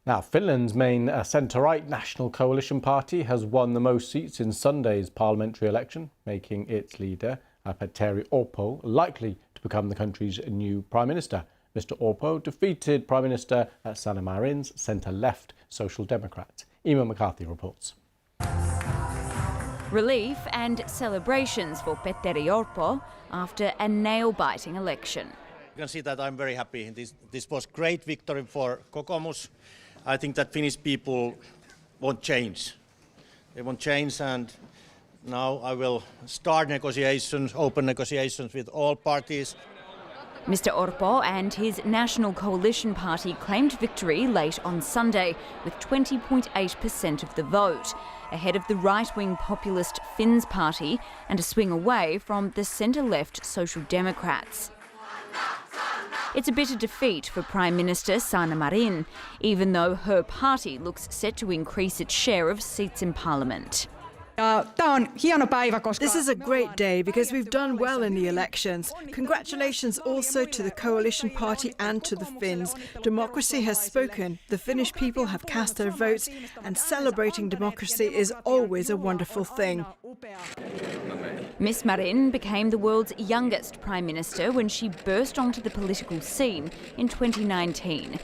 Now, Finland's main centre-right National Coalition Party has won the most seats in Sunday's parliamentary election, making its leader, Petteri Orpo, likely to become the country's new Prime Minister. Mr Orpo defeated Prime Minister Sanna Marin's centre-left Social Democrats. Emma McCarthy reports. Relief and celebrations for Petteri Orpo after a nail-biting election. You can see that I'm very happy. This was a great victory for Kokoomus. I think that Finnish people want change. They want change, and now I will start negotiations, open negotiations with all parties. Mr Orpo and his National Coalition Party claimed victory late on Sunday with 20.8% of the vote, ahead of the right-wing populist Finns Party and a swing away from the centre-left Social Democrats. It's a bitter defeat for Prime Minister Sanna Marin, even though her party looks set to increase its share of seats in Parliament. This is a great day because we've done well in the elections. Congratulations also to the Coalition Party and to the Finns. Democracy has spoken. The Finnish people have cast their votes, and celebrating democracy is always a wonderful thing. Miss Marin became the world's youngest Prime Minister when she burst onto the political scene in 2019.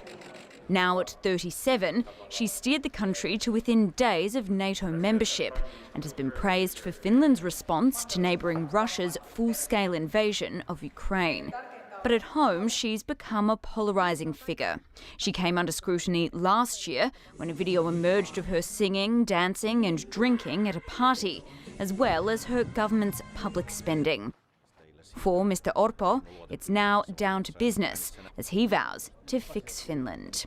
Now at 37, she steered the country to within days of NATO membership and has been praised for Finland's response to neighbouring Russia's full-scale invasion of Ukraine. But at home, she's become a polarising figure. She came under scrutiny last year when a video emerged of her singing, dancing and drinking at a party, as well as her government's public spending. For Mr Orpo, it's now down to business, as he vows to fix Finland.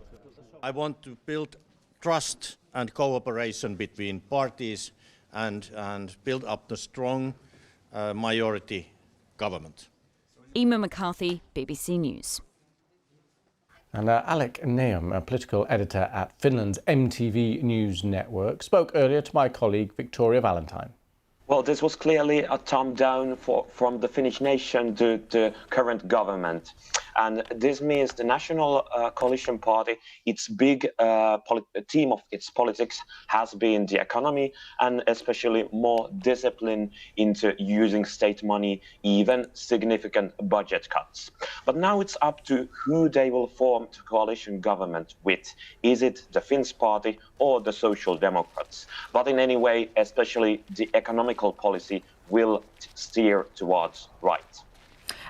I want to build trust and cooperation between parties and build up the strong majority government. Emma McCarthy, BBC News. And Alec Neum, a political editor at Finland's MTV News network, spoke earlier to my colleague Victoria Valentine. Well, this was clearly a thumb down from the Finnish nation to the current government. And this means the National Coalition Party, its big theme of its politics has been the economy and especially more discipline into using state money, even significant budget cuts. But now it's up to who they will form the coalition government with. Is it the Finns Party or the Social Democrats? But in any way, especially the economical policy will steer towards right.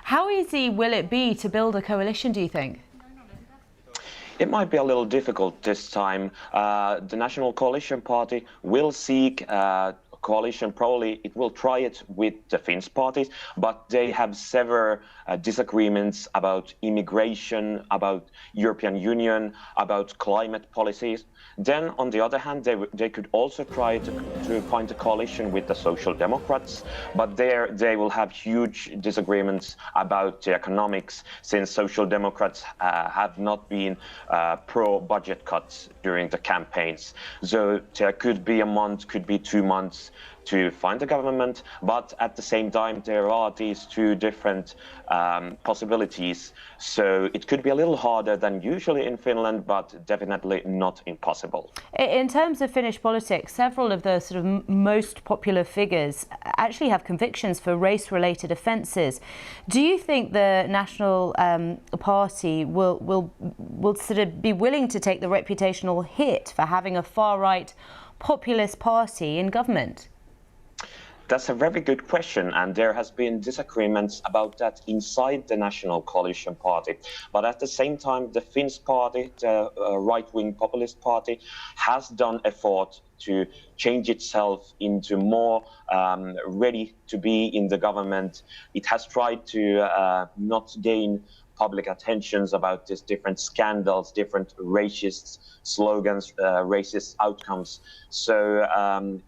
How easy will it be to build a coalition, do you think? It might be a little difficult this time. The National Coalition Party will seek coalition, probably it will try it with the Finns parties, but they have several disagreements about immigration, about European Union, about climate policies. Then, on the other hand, they could also try to find a coalition with the Social Democrats, but there they will have huge disagreements about the economics, since Social Democrats have not been pro-budget cuts during the campaigns. So there could be a month, could be 2 months to find a government, but at the same time there are these two different possibilities. So it could be a little harder than usually in Finland, but definitely not impossible. In terms of Finnish politics, several of the sort of most popular figures actually have convictions for race-related offences. Do you think the National Party will sort of be willing to take the reputational hit for having a far-right populist party in government? That's a very good question, and there has been disagreements about that inside the National Coalition Party. But at the same time, the Finns Party, the right-wing populist party, has done effort to change itself into more ready to be in the government. It has tried to not gain public attentions about these different scandals, different racist slogans, racist outcomes. So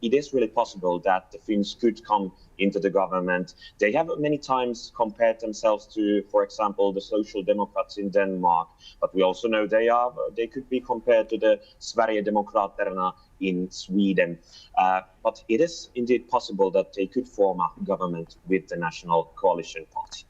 it is really possible that the Finns could come into the government. They have many times compared themselves to, for example, the Social Democrats in Denmark, but we also know they could be compared to the Sverigedemokraterna in Sweden. But it is indeed possible that they could form a government with the National Coalition Party.